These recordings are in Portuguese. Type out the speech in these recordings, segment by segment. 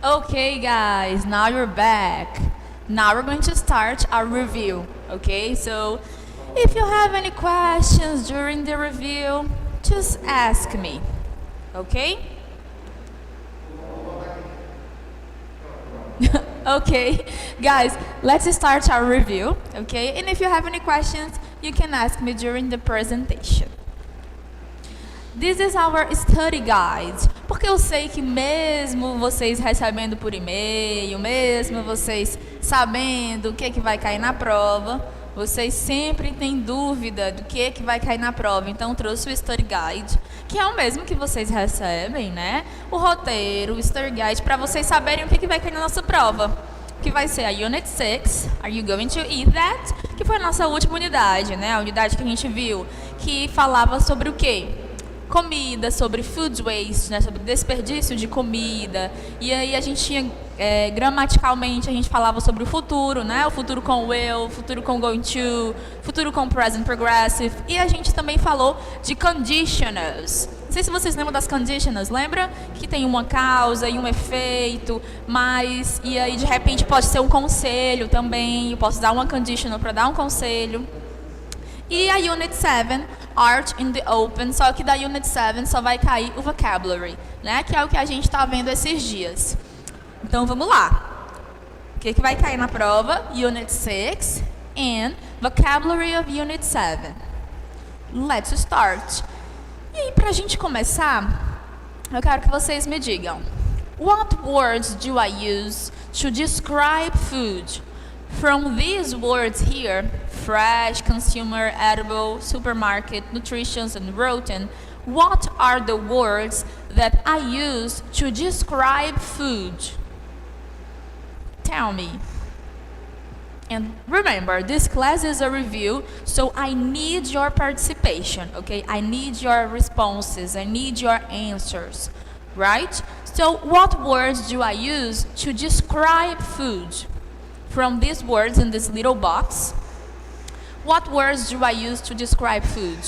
Okay, guys, now you're back. Now we're going to start our review. Okay, so if you have any questions during the review, just ask me. Okay? Okay, guys, let's start our review. Okay, and if you have any questions, you can ask me during the presentation. This is our study guide, porque eu sei que mesmo vocês recebendo por e-mail, mesmo vocês sabendo o que vai cair na prova, vocês sempre têm dúvida do que vai cair na prova. Então, trouxe o study guide, que é o mesmo que vocês recebem, né? O roteiro, o study guide, para vocês saberem o que vai cair na nossa prova. Que vai ser a Unit 6, Are You Going to Eat That? Que foi a nossa última unidade, né? A unidade que a gente viu, que falava sobre o quê? Comida, sobre food waste, né, sobre desperdício de comida. E aí a gente tinha, gramaticalmente, a gente falava sobre o futuro, né, o futuro com will, o futuro com going to, futuro com present progressive. E a gente também falou de conditionals. Não sei se vocês lembram das conditionals, lembra? Que tem uma causa e um efeito, mas, e aí de repente pode ser um conselho também, eu posso dar uma conditional para dar um conselho. E a Unit 7, Art in the Open, só que da Unit 7 só vai cair o vocabulary, né? Que é o que a gente está vendo esses dias. Então vamos lá. O que vai cair na prova? Unit 6 and Vocabulary of Unit 7. Let's start. E aí, para a gente começar, eu quero que vocês me digam: What words do I use to describe food? From these words here, fresh, consumer, edible, supermarket, nutritious, and rotten, what are the words that I use to describe food? Tell me. And remember, this class is a review, so I need your participation, okay? I need your responses, I need your answers, right? So what words do I use to describe food? From these words in this little box, what words do I use to describe food?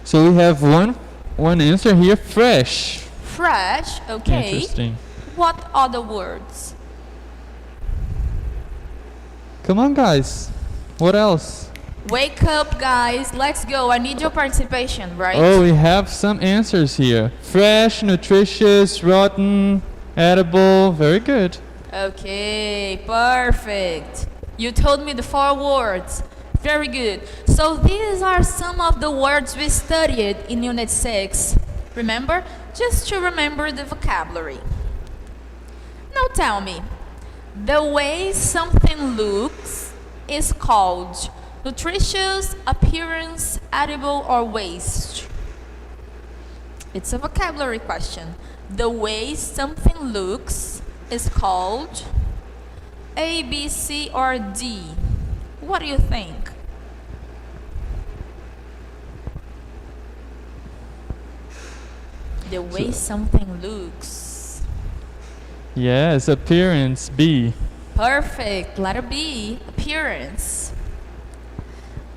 So we have one answer here, fresh. Fresh, okay. Interesting. What other words? Come on, guys. What else? Wake up, guys. Let's go. I need your participation, right? Oh, we have some answers here. Fresh, nutritious, rotten, edible. Very good. Okay, perfect. You told me the 4 words. Very good. So these are some of the words we studied in Unit 6. Remember? Just to remember the vocabulary. Now tell me, the way something looks is called nutritious, appearance, edible, or waste. It's a vocabulary question. The way something looks is called A, B, C, or D. What do you think? The way something looks. Yes, appearance, B. Perfect. Letter B, appearance.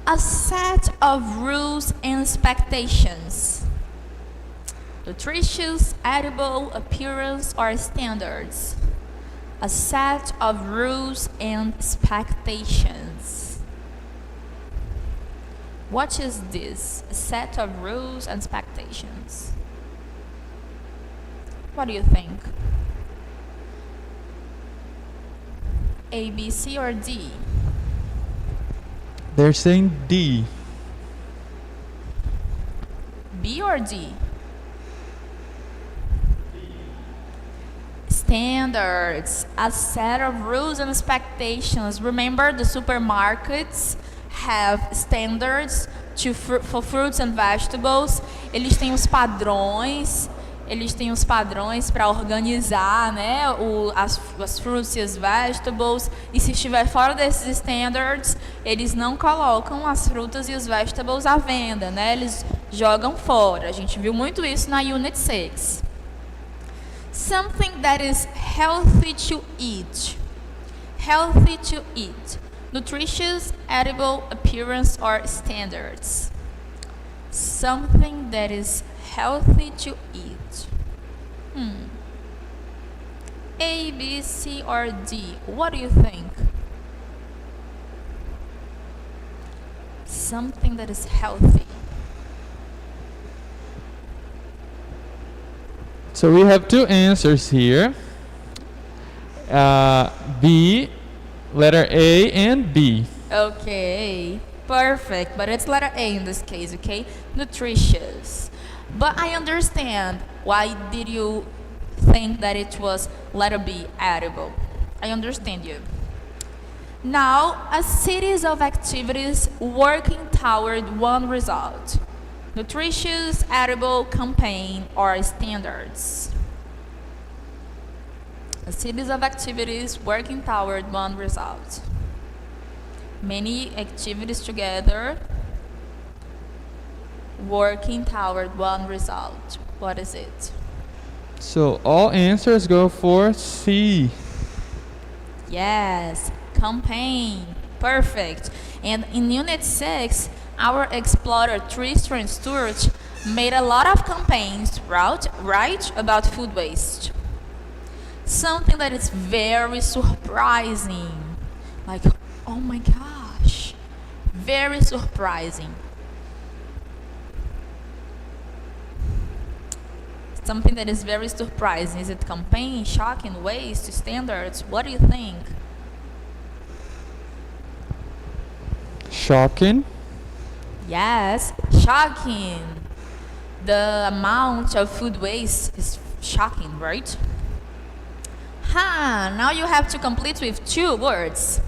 A set of rules and expectations. Nutritious, edible, appearance, or standards. A set of rules and expectations. What is this? A set of rules and expectations. What do you think? A, B, C, or D? They're saying D. B or D? Standards, a set of rules and expectations. Remember, the supermarkets have standards for fruits and vegetables. Eles têm os padrões para organizar, né, as fruits e as vegetables. E se estiver fora desses standards, eles não colocam as frutas e os vegetables à venda, né? Eles jogam fora. A gente viu muito isso na Unit 6. Something that is healthy to eat. Healthy to eat. Nutritious, edible, appearance, or standards. Something that is healthy to eat. A, B, C, or D? What do you think? Something that is healthy. So we have two answers here. B, letter A, and B. Okay, perfect. But it's letter A in this case, okay? Nutritious. But I understand why did you think that it was letter B, edible. I understand you. Now, a series of activities working toward one result. Nutritious, edible, campaign, or standards. A series of activities working toward one result. Many activities together working toward one result. What is it? So all answers go for C. Yes, campaign. Perfect. And in Unit 6, our explorer Tristan Stewart made a lot of campaigns, right, about food waste. Something that is very surprising. Like, oh my gosh, very surprising. Something that is very surprising. Is it campaign, shocking, waste, standards? What do you think? Shocking. Yes, shocking. The amount of food waste is shocking, right? Now you have to complete with two words.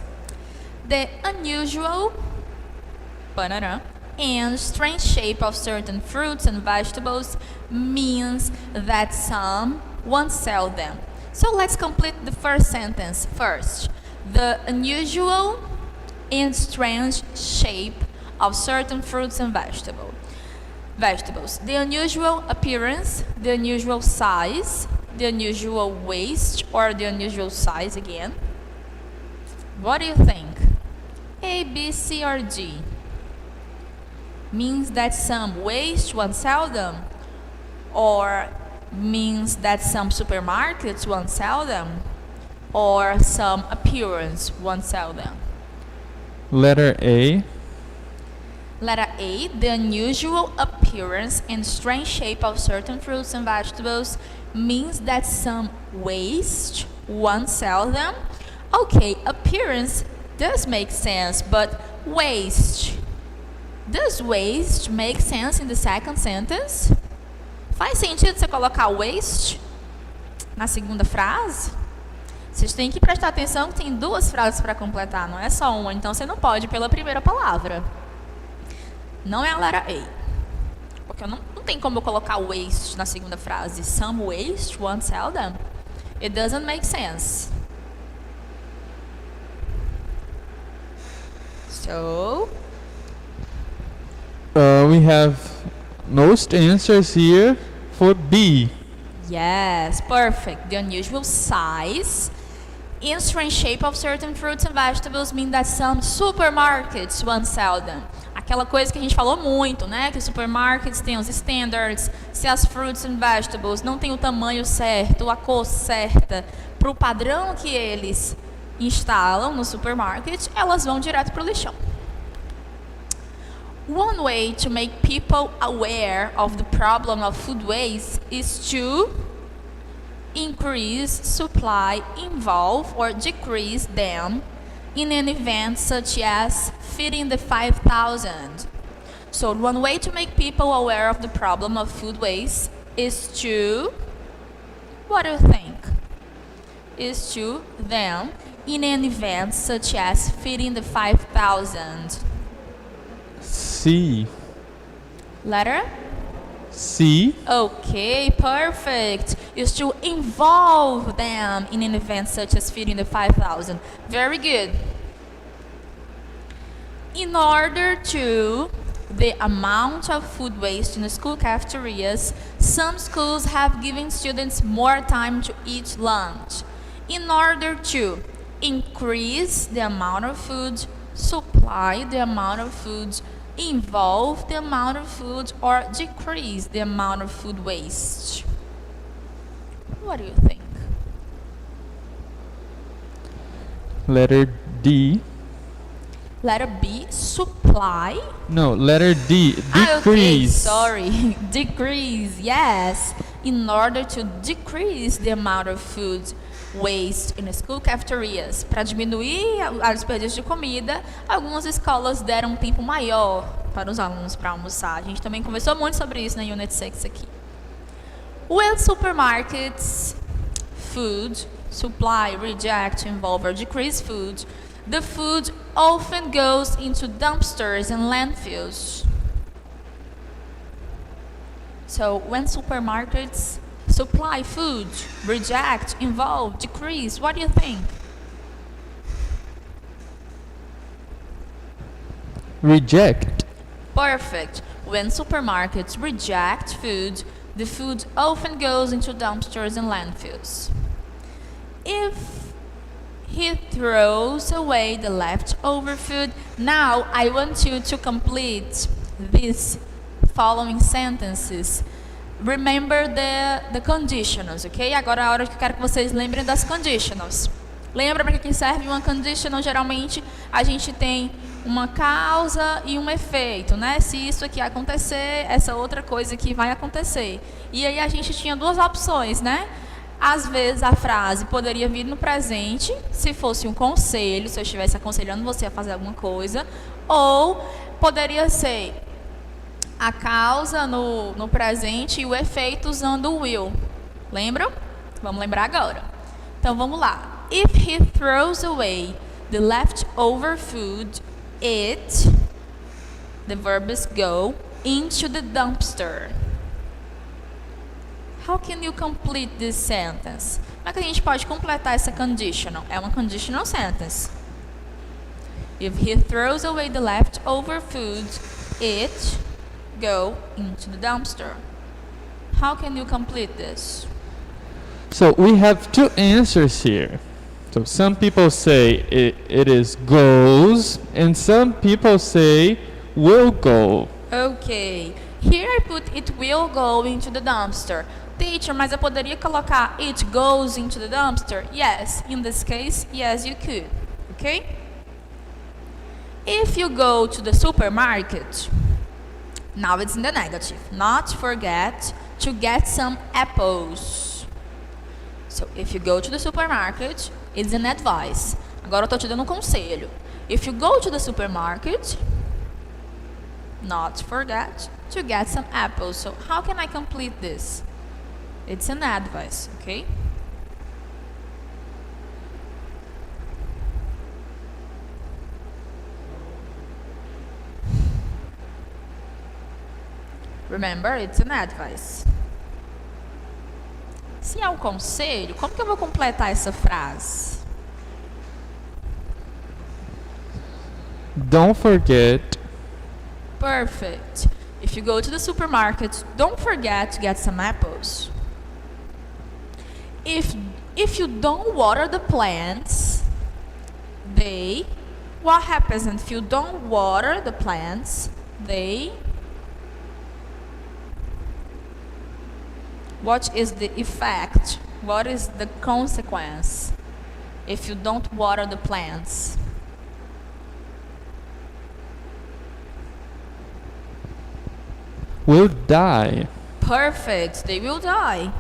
The unusual banana and strange shape of certain fruits and vegetables means that some won't sell them. So let's complete the first sentence first. The unusual and strange shape of certain fruits and vegetables. The unusual appearance, the unusual size, the unusual waste, or the unusual size again. What do you think? A, B, C, or D? Means that some waste won't sell them, or means that some supermarkets won't sell them, or some appearance won't sell them. Letter A. Letter A, the unusual appearance and strange shape of certain fruits and vegetables means that some waste won't sell them. Okay, appearance does make sense, but waste. Does waste make sense in the second sentence? Faz sentido você colocar waste na segunda frase? Vocês têm que prestar atenção que tem duas frases para completar, não é só uma. Então você não pode ir pela primeira palavra. Não é a letra A. Porque não tem como eu colocar waste na segunda frase. Some waste won't sell them. It doesn't make sense. So, We have most answers here for B. yes, perfect. The unusual size and strange shape of certain fruits and vegetables mean that some supermarkets won't sell them. Aquela coisa que a gente falou muito, né? Que os supermarkets têm os standards, se as fruits and vegetables não têm o tamanho certo, a cor certa, para o padrão que eles instalam no supermarket, elas vão direto para o lixão. One way to make people aware of the problem of food waste is to increase supply, involve or decrease them in an event such as feeding the 5,000. So one way to make people aware of the problem of food waste is to, what do you think? Is to them in an event such as feeding the 5,000. C. Letter? C. Okay, perfect. Is to involve them in an event such as feeding the 5,000. Very good. In order to the amount of food waste in the school cafeterias, some schools have given students more time to eat lunch. In order to increase the amount of food, supply the amount of food, involve the amount of food, or decrease the amount of food waste. What do you think? Letter D. Letter B, supply. No, letter D. Okay, Decrease. sorry. Decrease, yes. In order to decrease the amount of food waste in school cafeterias. Para diminuir o desperdício de comida, algumas escolas deram um tempo maior para os alunos para almoçar. A gente também conversou muito sobre isso na Unit 6 aqui. Will supermarkets food supply reject, involve or decrease food, the food often goes into dumpsters and landfills. So when supermarkets supply food, reject, involve, decrease, what do you think? Reject. Perfect. When supermarkets reject food, the food often goes into dumpsters and landfills. If he throws away the leftover food, now I want you to complete these following sentences. Remember the conditionals, ok? Agora é a hora que eu quero que vocês lembrem das conditionals. Lembra para que serve uma conditional? Geralmente a gente tem uma causa e um efeito, né? Se isso aqui acontecer, essa outra coisa aqui vai acontecer. E aí a gente tinha duas opções, né? Às vezes a frase poderia vir no presente, se fosse um conselho, se eu estivesse aconselhando você a fazer alguma coisa, ou poderia ser a causa no presente e o efeito usando o will. Lembram? Vamos lembrar agora. Então vamos lá. If he throws away the leftover food, the verb is go, into the dumpster. How can you complete this sentence? Como é que a gente pode completar essa conditional? É uma conditional sentence. If he throws away the leftover food, it go into the dumpster. How can you complete this? So we have two answers here. So some people say it is goes, and some people say will go. Okay. Here I put it will go into the dumpster. Teacher, mas eu poderia colocar it goes into the dumpster? Yes. In this case, yes, you could. Okay? If you go to the supermarket, now it's in the negative. Not forget to get some apples. So, if you go to the supermarket, it's an advice. Agora eu tô te dando um conselho. If you go to the supermarket, not forget to get some apples. So, how can I complete this? It's an advice, okay? Remember, it's an advice. Se é um conselho, como que eu vou completar essa frase? Don't forget. Perfect. If you go to the supermarket, don't forget to get some apples. If you don't water the plants, what happens if you don't water the plants? What is the effect? What is the consequence if you don't water the plants? Will die. Perfect, they will die.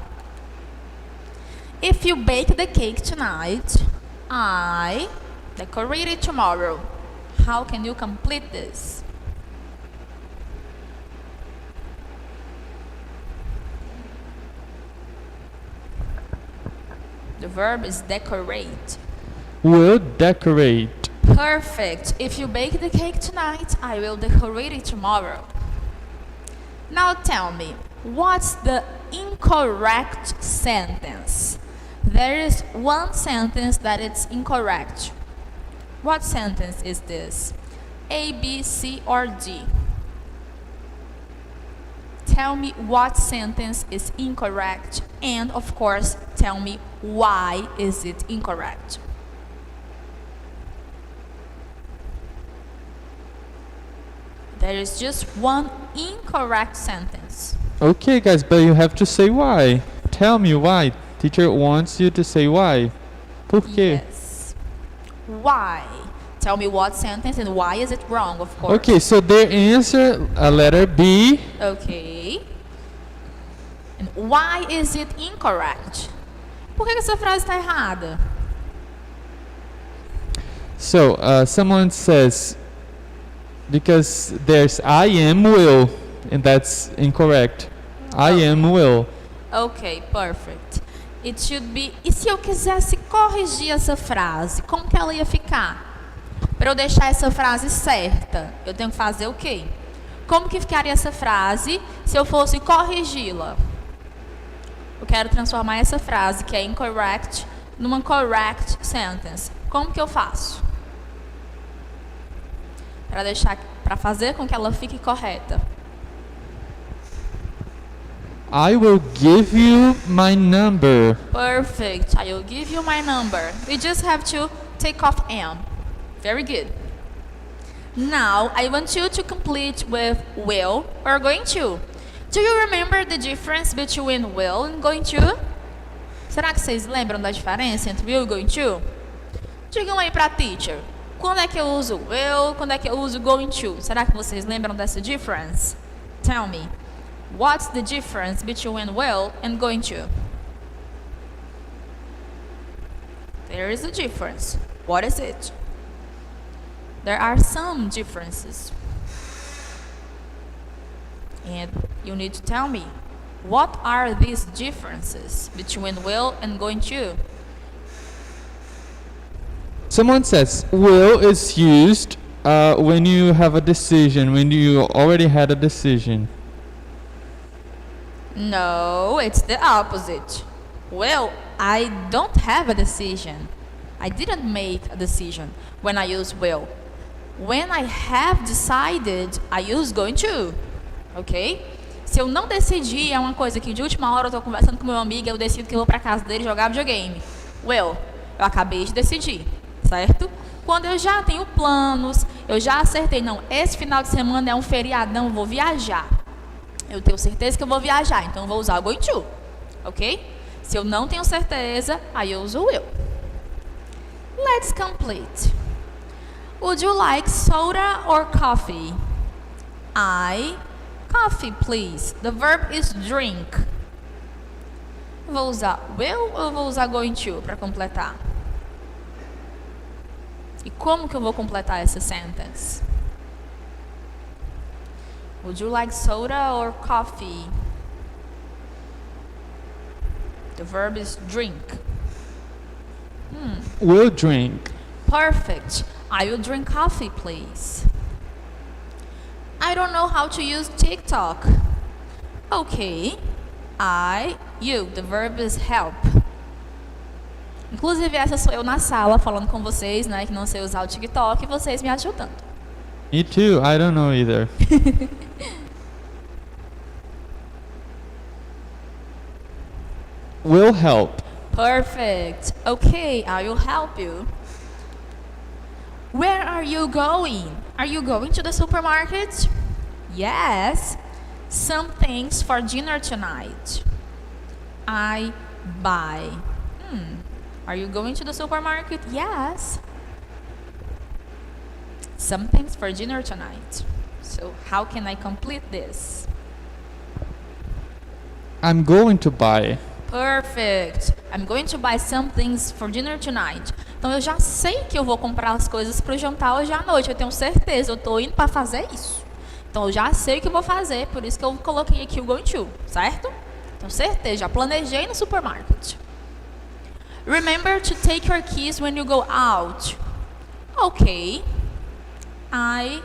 If you bake the cake tonight, I decorate it tomorrow. How can you complete this? The verb is decorate. Will decorate. Perfect. If you bake the cake tonight, I will decorate it tomorrow. Now tell me, what's the incorrect sentence? There is one sentence that it's incorrect. What sentence is this? A, B, C, or D? Tell me what sentence is incorrect, and of course, tell me why is it incorrect. There is just one incorrect sentence. Okay, guys, but you have to say why. Tell me why. Teacher wants you to say why. Por quê? Yes. why. Tell me what sentence and why is it wrong, of course. Okay, so their answer, letter B. Okay. And why is it incorrect? Por que essa frase está errada? So, someone says, because there's I am will, and that's incorrect. I am will. Ok, perfect. It should be... E se eu quisesse corrigir essa frase, como que ela ia ficar? Para eu deixar essa frase certa, eu tenho que fazer o quê? Como que ficaria essa frase se eu fosse corrigi-la? Eu quero transformar essa frase, que é incorrect, numa correct sentence. Como que eu faço? Para fazer com que ela fique correta. I will give you my number. Perfect. I will give you my number. We just have to take off am. Very good. Now, I want you to complete with will or going to. Do you remember the difference between will and going to? Será que vocês lembram da diferença entre will e going to? Digam aí pra teacher. Quando é que eu uso will? Quando é que eu uso going to? Será que vocês lembram dessa difference? Tell me. What's the difference between will and going to? There is a difference. What is it? There are some differences. And you need to tell me, what are these differences between will and going to? Someone says will is used when you have a decision, when you already had a decision. No, it's the opposite. Well, I don't have a decision. I didn't make a decision when I use will. When I have decided, I use going to. Ok? Se eu não decidi, é uma coisa que de última hora eu estou conversando com meu amigo, eu decido que eu vou para casa dele jogar videogame. Well, eu acabei de decidir, certo? Quando eu já tenho planos, eu já acertei, não, esse final de semana é um feriadão, eu vou viajar. Eu tenho certeza que eu vou viajar, então eu vou usar o going to, ok? Se eu não tenho certeza, aí eu uso o will. Let's complete. Would you like soda or coffee? Coffee, please. The verb is drink. Eu vou usar will ou eu vou usar going to para completar? E como que eu vou completar essa sentence? Would you like soda or coffee? The verb is drink. Will drink. Perfect. I will drink coffee, please. I don't know how to use TikTok. Okay. You. The verb is help. Inclusive, essa sou eu na sala falando com vocês, né, que não sei usar o TikTok, e vocês me ajudando. Me too. I don't know either. Will help. Perfect. Okay, I will help you. Where are you going? Are you going to the supermarket? Yes. Some things for dinner tonight. I buy. Are you going to the supermarket? Yes. Some things for dinner tonight. So how can I complete this? I'm going to buy. Perfect. I'm going to buy some things for dinner tonight. Então eu já sei que eu vou comprar as coisas para o jantar hoje à noite. Eu tenho certeza, eu estou indo para fazer isso. Então eu já sei o que eu vou fazer, por isso que eu coloquei aqui o going to, certo? Então certeza, já planejei no supermarket. Remember to take your keys when you go out. Okay. I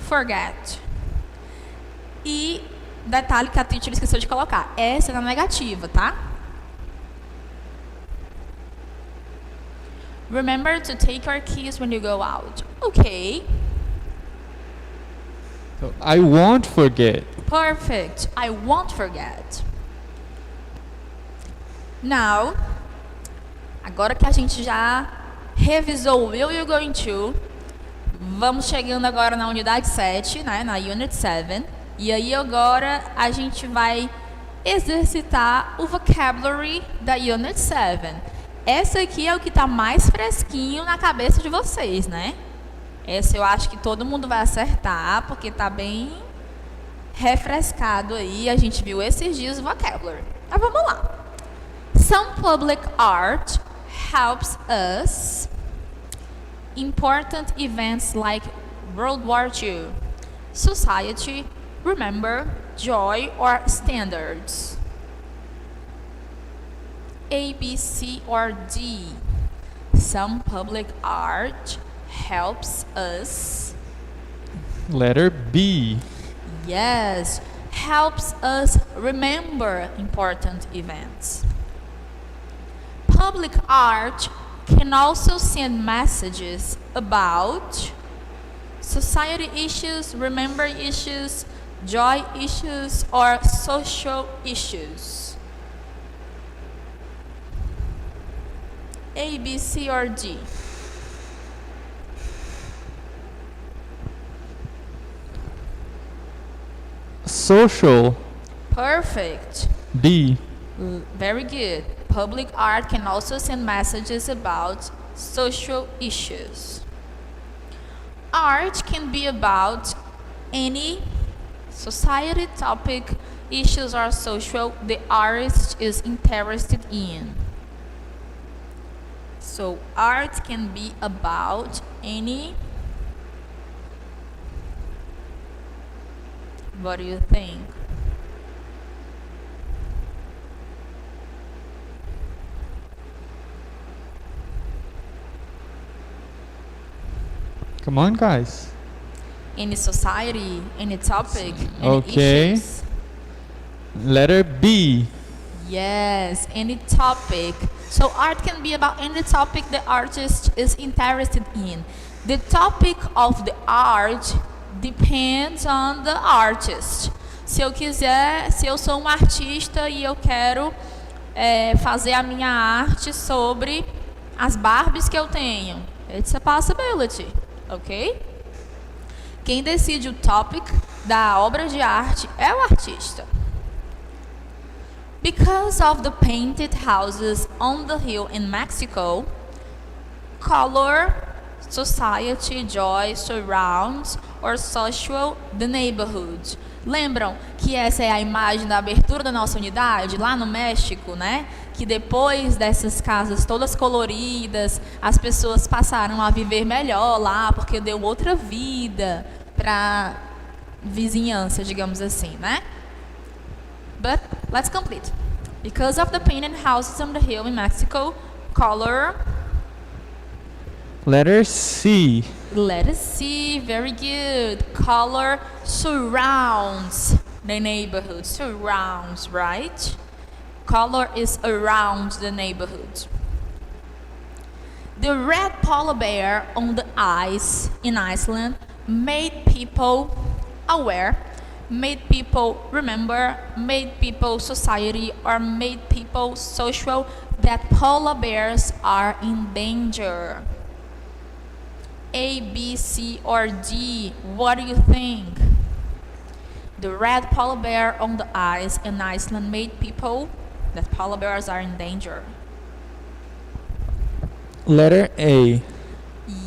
forget. E detalhe que a teacher esqueceu de colocar. Essa é na negativa, tá? Remember to take your keys when you go out. Okay. So, I won't forget. Perfect. I won't forget. Now, agora que a gente já revisou o will e o going to, vamos chegando agora na unidade 7, né, na unit 7. E aí agora a gente vai exercitar o vocabulary da unit 7. essa aqui é o que está mais fresquinho na cabeça de vocês, né? Essa eu acho que todo mundo vai acertar, porque está bem refrescado aí. A gente viu esses dias o vocabulary. Mas vamos lá. Some public art helps us. Important events like World War II, society, remember, joy, or standards. A, B, C, or D. Some public art helps us. Letter B. Yes, helps us remember important events. Public art can also send messages about society issues, remember issues, joy issues, or social issues. A, B, C, or D? Social. Perfect. D. Very good. Public art can also send messages about social issues. Art can be about any society topic, issues, or social the artist is interested in. So art can be about any. What do you think? Come on, guys. Any society, any topic, any Okay. issues. Letter B. Yes, any topic. So art can be about any topic the artist is interested in. The topic of the art depends on the artist. Se eu sou um artista e eu quero fazer a minha arte sobre as Barbies que eu tenho, it's a possibility, ok? Quem decide o topic da obra de arte é o artista. Because of the painted houses on the hill in Mexico, color, society, joy, surrounds or social the neighborhood. Lembram que essa é a imagem da abertura da nossa unidade lá no México, né? Que depois dessas casas todas coloridas, as pessoas passaram a viver melhor lá, porque deu outra vida para vizinhança, digamos assim, né? But let's complete. Because of the painted houses on the hill in Mexico, color. Letter C. Letter C, very good. Color surrounds the neighborhood. Surrounds, right? Color is around the neighborhood. The red polar bear on the ice in Iceland made people aware, made people remember, made people society, or made people social that polar bears are in danger. A, B, C, or D? What do you think? The red polar bear on the ice in Iceland made people that polar bears are in danger. Letter A.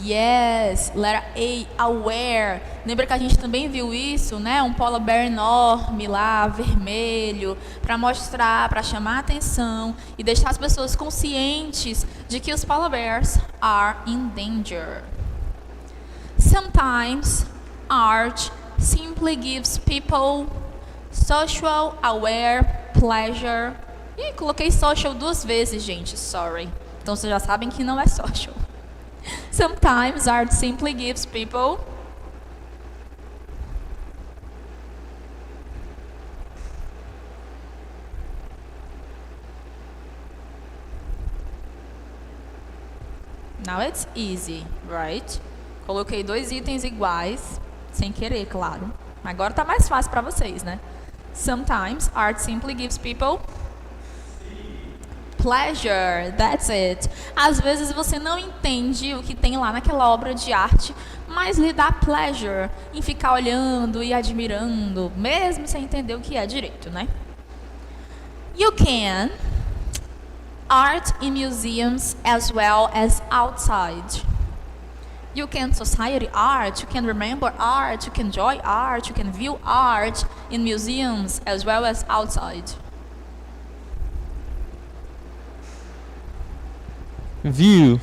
Yes, letter A, aware. Lembra que a gente também viu isso, né? Um polar bear enorme lá, vermelho, para mostrar, para chamar a atenção e deixar as pessoas conscientes de que os polar bears are in danger. Sometimes art simply gives people social, aware, pleasure. Ih, coloquei social 2 vezes, gente, sorry. Então vocês já sabem que não é social. Sometimes art simply gives people Now it's easy, right? Coloquei 2 itens iguais, sem querer, claro. Agora tá mais fácil para vocês, né? Sometimes art simply gives people pleasure, that's it. Às vezes você não entende o que tem lá naquela obra de arte, mas lhe dá pleasure em ficar olhando e admirando, mesmo sem entender o que é direito, né? You can art in museums as well as outside. You can society art, you can remember art, you can enjoy art, you can view art in museums as well as outside. View.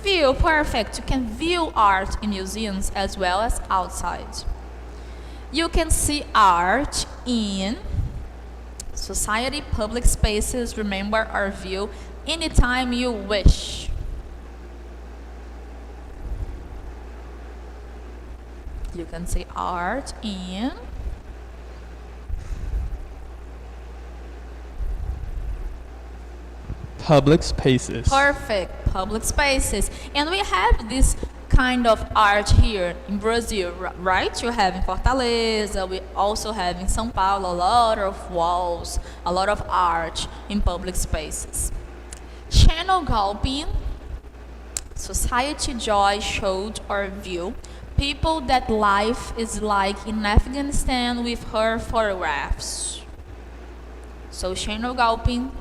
View, perfect. You can view art in museums as well as outside. You can see art in society, public spaces, remember or view anytime you wish. You can see art in Public spaces. perfect public spaces. And we have this kind of art here in Brazil, right? You have in Fortaleza, we also have in São Paulo a lot of walls, a lot of art in public spaces. Channel gulping, society joy showed or view. People that life is like in Afghanistan with her photographs. So channel gulping,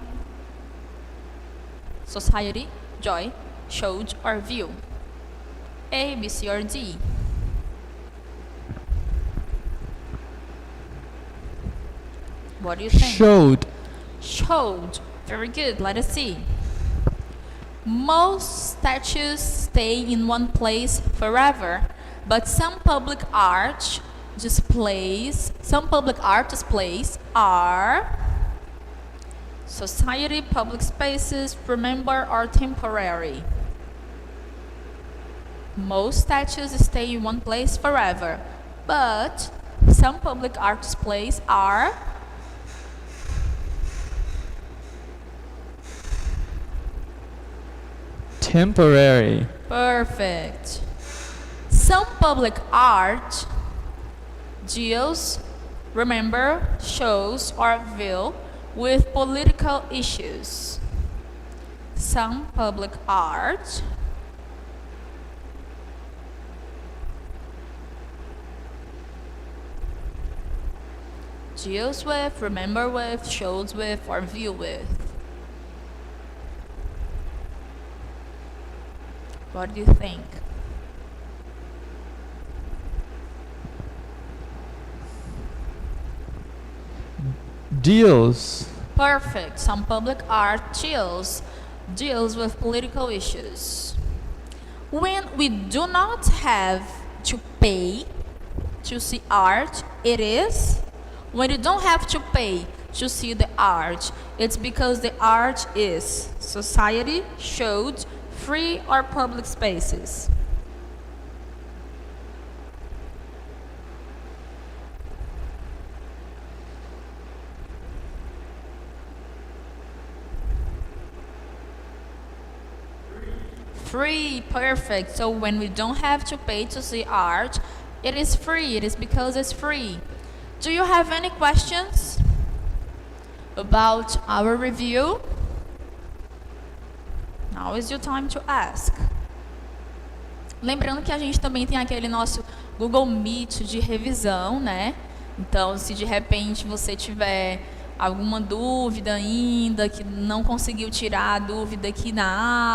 society joy showed or view. A, B, C, or D. What do you think? Showed. Showed. Very good. Let us see. Most statues stay in one place forever, but some public art displays are society, public spaces, remember, or temporary. Most statues stay in one place forever, but some public art displays are Temporary. perfect. Some public art deals, remember, shows, or deal with political issues. Some public art deals with, remember with, shows with, or view with. What do you think? Deals. Perfect. Some public art deals with political issues. When we do not have to pay to see art, it is. When you don't have to pay to see the art, it's because the art is society, showed, free, or public spaces. Free, perfect. So when we don't have to pay to see art, it is free. It is because it's free. Do you have any questions about our review? Now is your time to ask. Lembrando que a gente também tem aquele nosso Google Meet de revisão, né? Então, se de repente você tiver alguma dúvida ainda, que não conseguiu tirar a dúvida aqui na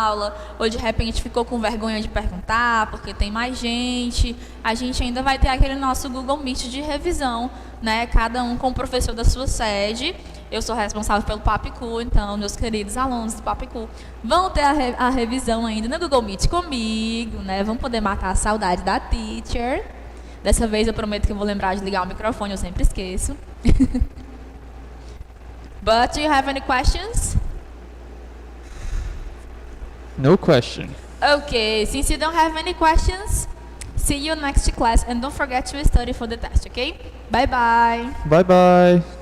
aula, ou de repente ficou com vergonha de perguntar, porque tem mais gente, a gente ainda vai ter aquele nosso Google Meet de revisão, né? Cada um com o professor da sua sede. Eu sou responsável pelo Papicu, então meus queridos alunos do Papicu vão ter a revisão ainda no Google Meet comigo, né? Vão poder matar a saudade da teacher. Dessa vez eu prometo que eu vou lembrar de ligar o microfone, eu sempre esqueço. But do you have any questions? No question. Okay, since you don't have any questions, see you next class and don't forget to study for the test, okay? Bye bye. Bye bye.